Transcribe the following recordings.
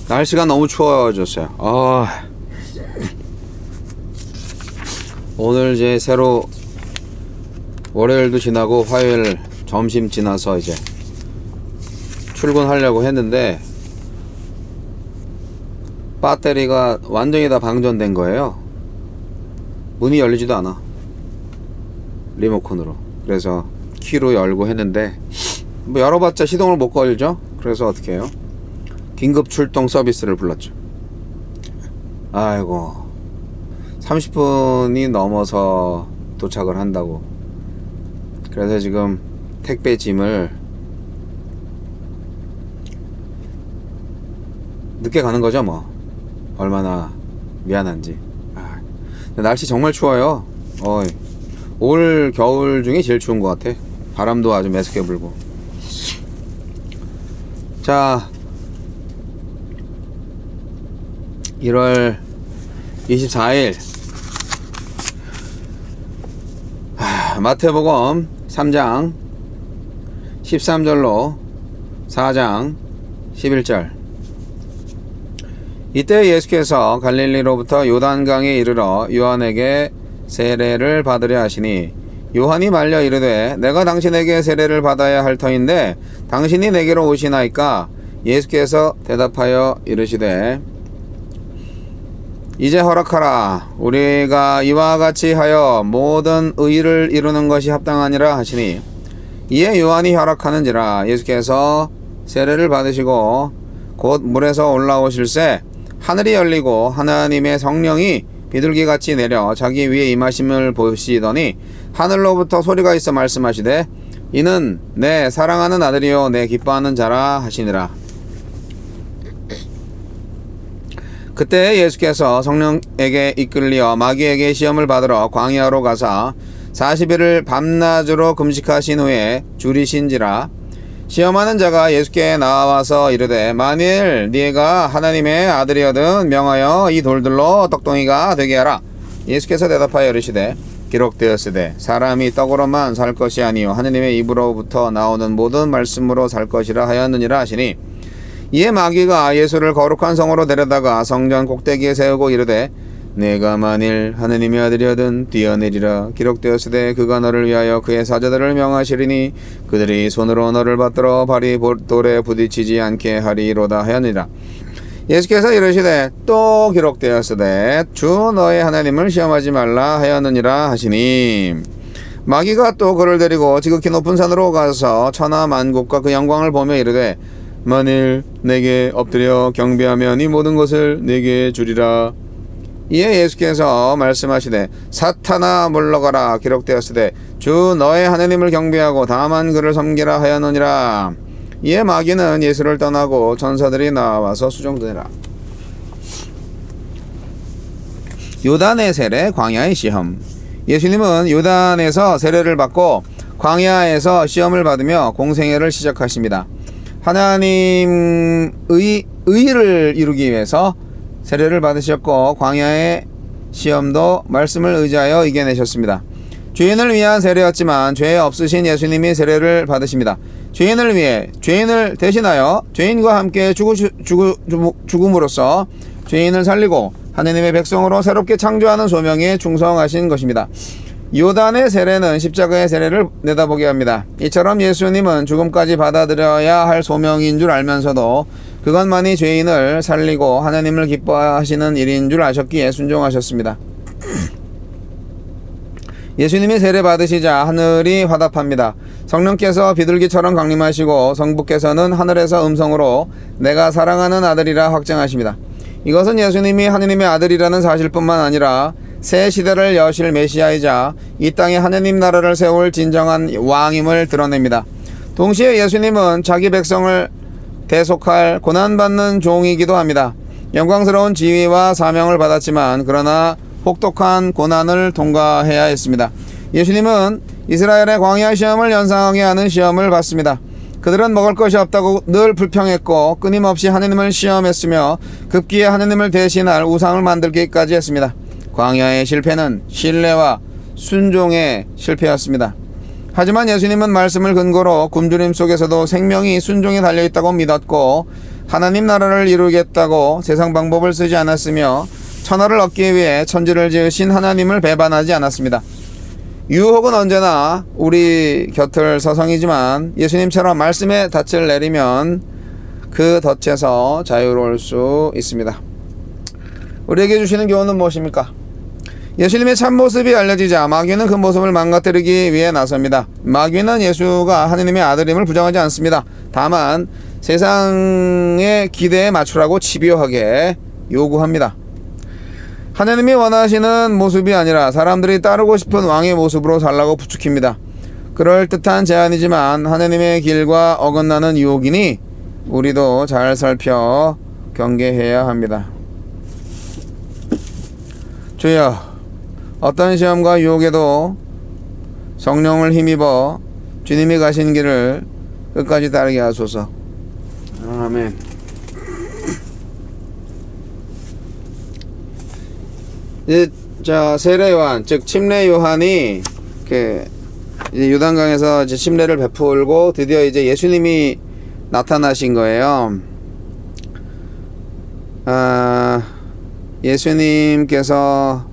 날씨가 너무 추워졌어요. 오늘 이제 새로 월요일도 지나고 화요일 점심 지나서 이제 출근하려고 했는데 배터리가 완전히 다 방전된 거예요. 문이 열리지도 않아, 리모컨으로. 그래서 키로 열고 했는데 뭐 열어봤자 시동을 못 걸죠. 그래서 어떻게 해요? 긴급 출동 서비스를 불렀죠. 아이고, 30분이 넘어서 도착을 한다고. 그래서 지금 택배 짐을 늦게 가는 거죠. 뭐 얼마나 미안한지. 날씨 정말 추워요. 올 겨울 중에 제일 추운 것 같아. 바람도 아주 매섭게 불고. 자, 1월 24일 마태복음 3장 13절로 4장 11절. 이때 예수께서 갈릴리로부터 요단강에 이르러 요한에게 세례를 받으려 하시니 요한이 말려 이르되 내가 당신에게 세례를 받아야 할 터인데 당신이 내게로 오시나이까? 예수께서 대답하여 이르시되 이제 허락하라. 우리가 이와 같이 하여 모든 의를 이루는 것이 합당하니라 하시니 이에 요한이 허락하는지라. 예수께서 세례를 받으시고 곧 물에서 올라오실새 하늘이 열리고 하나님의 성령이 비둘기같이 내려 자기 위에 임하심을 보시더니 하늘로부터 소리가 있어 말씀하시되 이는 내 사랑하는 아들이요 내 기뻐하는 자라 하시니라. 그때 예수께서 성령에게 이끌리어 마귀에게 시험을 받으러 광야로 가사 40일을 밤낮으로 금식하신 후에 줄이신지라. 시험하는 자가 예수께 나와서 이르되 만일 네가 하나님의 아들이거든 명하여 이 돌들로 떡덩이가 되게 하라. 예수께서 대답하여 이르시되 기록되었으되 사람이 떡으로만 살 것이 아니요 하나님의 입으로부터 나오는 모든 말씀으로 살 것이라 하였느니라 하시니 이에 마귀가 예수를 거룩한 성으로 데려다가 성전 꼭대기에 세우고 이르되 내가 만일 하느님의 아들이거든 뛰어내리라. 기록되었으되 그가 너를 위하여 그의 사자들을 명하시리니 그들이 손으로 너를 받들어 발이 돌에 부딪히지 않게 하리로다 하였느니라. 예수께서 이르시되 또 기록되었으되 주 너의 하나님을 시험하지 말라 하였느니라 하시니 마귀가 또 그를 데리고 지극히 높은 산으로 가서 천하 만국과 그 영광을 보며 이르되 만일 내게 엎드려 경배하면 이 모든 것을 내게 주리라. 이에 예수께서 말씀하시되 사탄아 물러가라. 기록되었으되 주 너의 하나님을 경배하고 다만 그를 섬기라 하였느니라. 이에 마귀는 예수를 떠나고 천사들이 나와서 수종되라. 요단의 세례, 광야의 시험. 예수님은 요단에서 세례를 받고 광야에서 시험을 받으며 공생애를 시작하십니다. 하나님의 의를 이루기 위해서 세례를 받으셨고 광야의 시험도 말씀을 의지하여 이겨내셨습니다. 죄인을 위한 세례였지만 죄 없으신 예수님이 세례를 받으십니다. 죄인을 위해 죄인을 대신하여 죄인과 함께 죽음으로써 죄인을 살리고 하나님의 백성으로 새롭게 창조하는 소명에 충성하신 것입니다. 요단의 세례는 십자가의 세례를 내다보게 합니다. 이처럼 예수님은 죽음까지 받아들여야 할 소명인 줄 알면서도 그것만이 죄인을 살리고 하나님을 기뻐하시는 일인 줄 아셨기에 순종하셨습니다. 예수님이 세례 받으시자 하늘이 화답합니다. 성령께서 비둘기처럼 강림하시고 성부께서는 하늘에서 음성으로 내가 사랑하는 아들이라 확증하십니다. 이것은 예수님이 하느님의 아들이라는 사실뿐만 아니라 새 시대를 여실 메시아이자 이 땅에 하느님 나라를 세울 진정한 왕임을 드러냅니다. 동시에 예수님은 자기 백성을 대속할 고난받는 종이기도 합니다. 영광스러운 지위와 사명을 받았지만 그러나 혹독한 고난을 통과해야 했습니다. 예수님은 이스라엘의 광야 시험을 연상하게 하는 시험을 받습니다. 그들은 먹을 것이 없다고 늘 불평했고 끊임없이 하느님을 시험했으며 급기에 하느님을 대신할 우상을 만들기까지 했습니다. 광야의 실패는 신뢰와 순종의 실패였습니다. 하지만 예수님은 말씀을 근거로 굶주림 속에서도 생명이 순종에 달려있다고 믿었고 하나님 나라를 이루겠다고 세상 방법을 쓰지 않았으며 천하를 얻기 위해 천지를 지으신 하나님을 배반하지 않았습니다. 유혹은 언제나 우리 곁을 서성이지만 예수님처럼 말씀의 닻을 내리면 그 덫에서 자유로울 수 있습니다. 우리에게 주시는 교훈은 무엇입니까? 예수님의 참모습이 알려지자 마귀는 그 모습을 망가뜨리기 위해 나섭니다. 마귀는 예수가 하느님의 아들임을 부정하지 않습니다. 다만 세상의 기대에 맞추라고 집요하게 요구합니다. 하느님이 원하시는 모습이 아니라 사람들이 따르고 싶은 왕의 모습으로 살라고 부추깁니다. 그럴듯한 제안이지만 하느님의 길과 어긋나는 유혹이니 우리도 잘 살펴 경계해야 합니다. 주여, 어떤 시험과 유혹에도 성령을 힘입어 주님이 가신 길을 끝까지 따르게 하소서. 아멘. 이제 세례 요한, 즉 침례 요한이 이제 요단강에서 이제 침례를 베풀고 드디어 이제 예수님이 나타나신 거예요. 예수님께서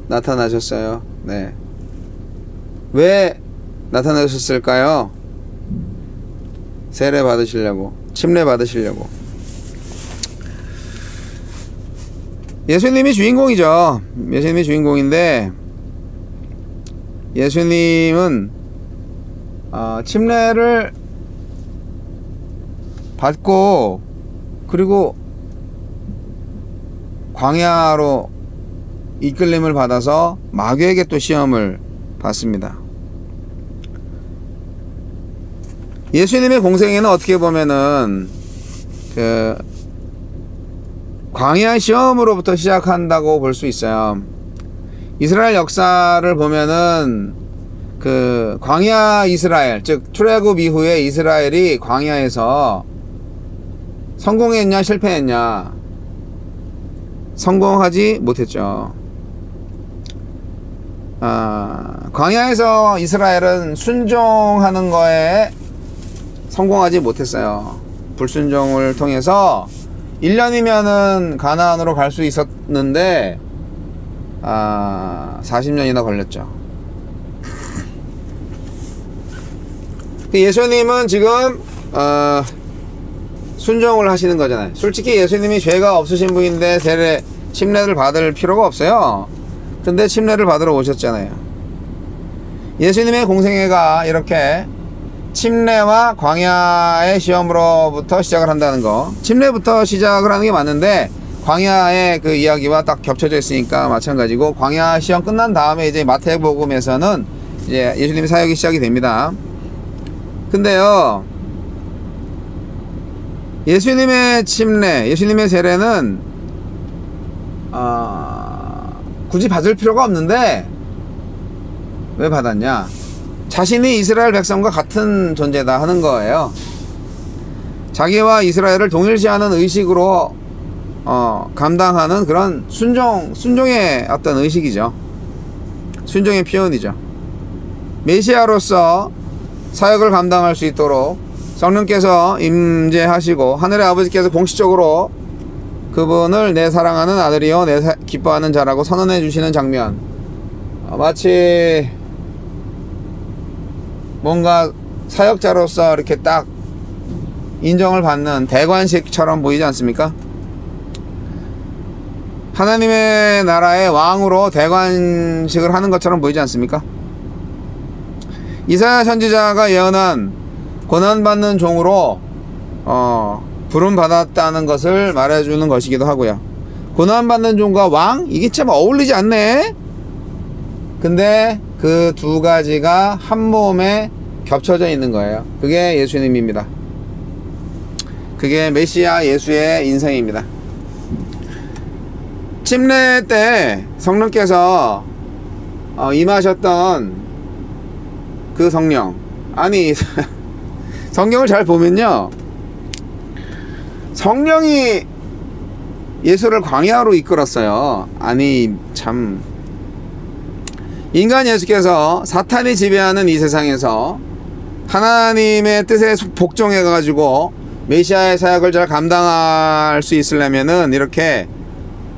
나타나셨어요. 네. 왜 나타나셨을까요? 세례 받으시려고, 침례 받으시려고. 예수님이 주인공이죠. 예수님이 주인공인데 예수님은 침례를 받고 그리고 광야로 이끌림을 받아서 마귀에게 또 시험을 받습니다. 예수님의 공생애는 어떻게 보면은 광야 시험으로부터 시작한다고 볼 수 있어요. 이스라엘 역사를 보면은 광야 이스라엘, 즉 출애굽 이후에 이스라엘이 광야에서 성공했냐 실패했냐? 성공하지 못했죠. 광야에서 이스라엘은 순종하는 거에 성공하지 못했어요. 불순종을 통해서 1년이면은 가나안으로 갈 수 있었는데 40년이나 걸렸죠. 예수님은 지금 순종을 하시는 거잖아요. 솔직히 예수님이 죄가 없으신 분인데 침례를 받을 필요가 없어요. 근데 침례를 받으러 오셨잖아요. 예수님의 공생애가 이렇게 침례와 광야의 시험으로부터 시작을 한다는 거. 침례부터 시작을 하는 게 맞는데 광야의 그 이야기와 딱 겹쳐져 있으니까 마찬가지고, 광야 시험 끝난 다음에 이제 마태복음에서는 이제 예수님의 사역이 시작이 됩니다. 근데요, 예수님의 침례, 예수님의 세례는 굳이 받을 필요가 없는데 왜 받았냐? 자신이 이스라엘 백성과 같은 존재다 하는 거예요. 자기와 이스라엘을 동일시하는 의식으로 감당하는 그런 순종의 어떤 의식이죠. 순종의 표현이죠. 메시아로서 사역을 감당할 수 있도록 성령께서 임재하시고 하늘의 아버지께서 공식적으로 그분을 내 사랑하는 아들이요 내 기뻐하는 자라고 선언해 주시는 장면, 마치 뭔가 사역자로서 이렇게 딱 인정을 받는 대관식처럼 보이지 않습니까? 하나님의 나라의 왕으로 대관식을 하는 것처럼 보이지 않습니까? 이사야 선지자가 예언한 고난받는 종으로 부름받았다는 것을 말해주는 것이기도 하고요. 고난받는 종과 왕? 이게 참 어울리지 않네? 근데 그 두 가지가 한 몸에 겹쳐져 있는 거예요. 그게 예수님입니다. 그게 메시아 예수의 인생입니다. 침례 때 성령께서 임하셨던 그 성령, 아니 성경을 잘 보면요, 성령이 예수를 광야로 이끌었어요. 아니 참, 인간 예수께서 사탄이 지배하는 이 세상에서 하나님의 뜻에 복종해 가지고 메시아의 사역을 잘 감당할 수 있으려면은 이렇게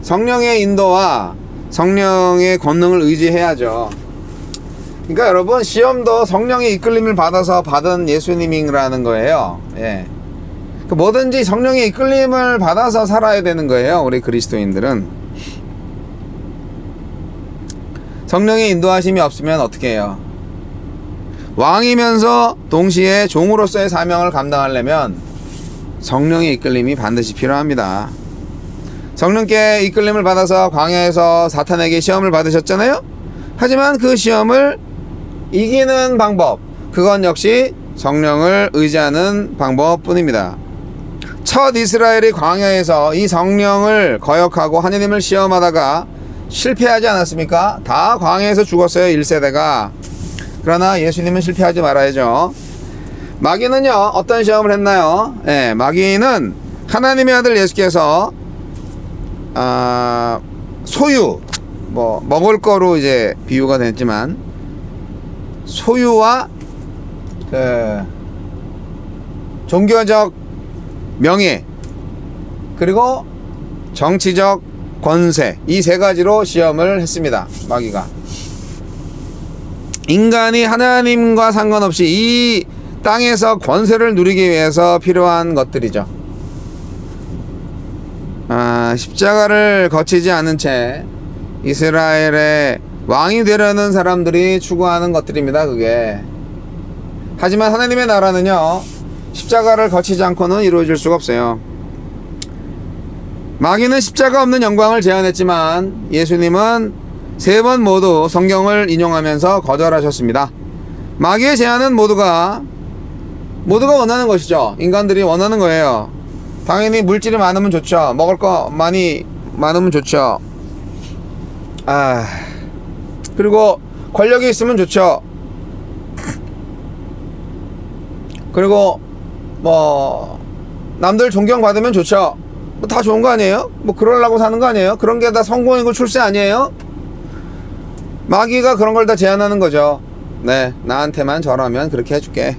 성령의 인도와 성령의 권능을 의지해야죠. 그러니까 여러분, 시험도 성령의 이끌림을 받아서 받은 예수님이라는 거예요. 예. 뭐든지 성령의 이끌림을 받아서 살아야 되는 거예요, 우리 그리스도인들은. 성령의 인도하심이 없으면 어떻게 해요? 왕이면서 동시에 종으로서의 사명을 감당하려면 성령의 이끌림이 반드시 필요합니다. 성령께 이끌림을 받아서 광야에서 사탄에게 시험을 받으셨잖아요. 하지만 그 시험을 이기는 방법, 그건 역시 성령을 의지하는 방법뿐입니다. 첫 이스라엘이 광야에서 이 성령을 거역하고 하느님을 시험하다가 실패하지 않았습니까? 다 광야에서 죽었어요, 1세대가. 그러나 예수님은 실패하지 말아야죠. 마귀는요, 어떤 시험을 했나요? 예, 마귀는 하나님의 아들 예수께서 소유, 먹을 거로 이제 비유가 됐지만, 소유와 종교적 명예, 그리고 정치적 권세, 이 세 가지로 시험을 했습니다, 마귀가. 인간이 하나님과 상관없이 이 땅에서 권세를 누리기 위해서 필요한 것들이죠. 십자가를 거치지 않은 채 이스라엘의 왕이 되려는 사람들이 추구하는 것들입니다, 그게. 하지만 하나님의 나라는요, 십자가를 거치지 않고는 이루어질 수가 없어요. 마귀는 십자가 없는 영광을 제안했지만 예수님은 3번 모두 성경을 인용하면서 거절하셨습니다. 마귀의 제안은 모두가 원하는 것이죠. 인간들이 원하는 거예요. 당연히 물질이 많으면 좋죠. 먹을 거 많으면 좋죠. 그리고 권력이 있으면 좋죠. 그리고 남들 존경받으면 좋죠. 다 좋은 거 아니에요? 그러려고 사는 거 아니에요? 그런 게 다 성공이고 출세 아니에요? 마귀가 그런 걸 다 제안하는 거죠. 네, 나한테만 저러면 그렇게 해줄게.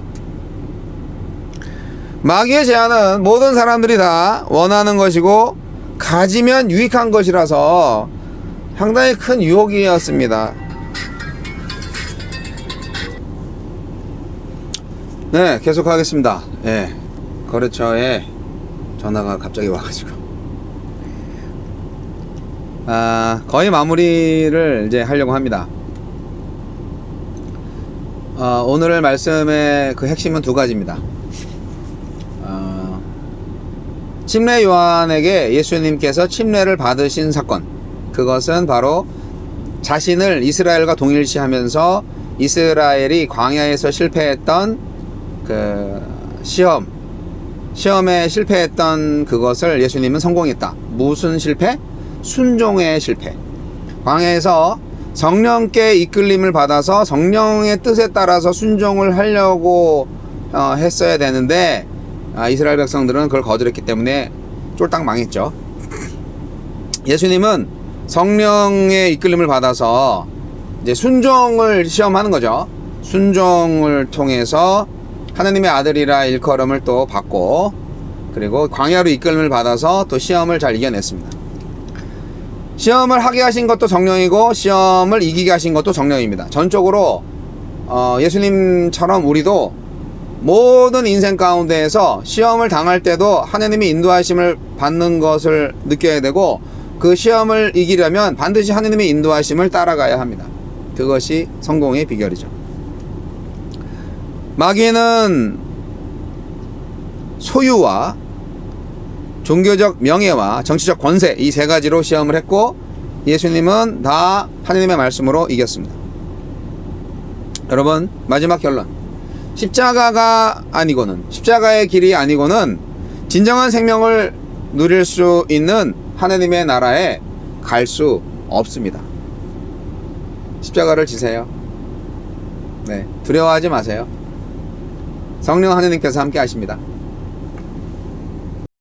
마귀의 제안은 모든 사람들이 다 원하는 것이고 가지면 유익한 것이라서 상당히 큰 유혹이었습니다. 네, 계속하겠습니다. 예, 거래처에 전화가 갑자기 와가지고 거의 마무리를 이제 하려고 합니다. 오늘 말씀의 그 핵심은 2가지입니다. 침례 요한에게 예수님께서 침례를 받으신 사건, 그것은 바로 자신을 이스라엘과 동일시하면서 이스라엘이 광야에서 실패했던 그 시험에 실패했던 그것을 예수님은 성공했다. 무슨 실패? 순종의 실패. 광야에서 성령께 이끌림을 받아서 성령의 뜻에 따라서 순종을 하려고 했어야 되는데 이스라엘 백성들은 그걸 거절했기 때문에 쫄딱 망했죠. 예수님은 성령의 이끌림을 받아서 이제 순종을 시험하는 거죠. 순종을 통해서 하나님의 아들이라 일컬음을 또 받고, 그리고 광야로 이끌림을 받아서 또 시험을 잘 이겨냈습니다. 시험을 하게 하신 것도 성령이고 시험을 이기게 하신 것도 성령입니다. 전적으로 예수님처럼 우리도 모든 인생 가운데에서 시험을 당할 때도 하나님의 인도하심을 받는 것을 느껴야 되고, 그 시험을 이기려면 반드시 하나님의 인도하심을 따라가야 합니다. 그것이 성공의 비결이죠. 마귀는 소유와 종교적 명예와 정치적 권세, 이 3가지로 시험을 했고 예수님은 다 하나님의 말씀으로 이겼습니다. 여러분, 마지막 결론, 십자가의 길이 아니고는 진정한 생명을 누릴 수 있는 하나님의 나라에 갈 수 없습니다. 십자가를 지세요. 네, 두려워하지 마세요. 성령 하나님께서 함께 하십니다.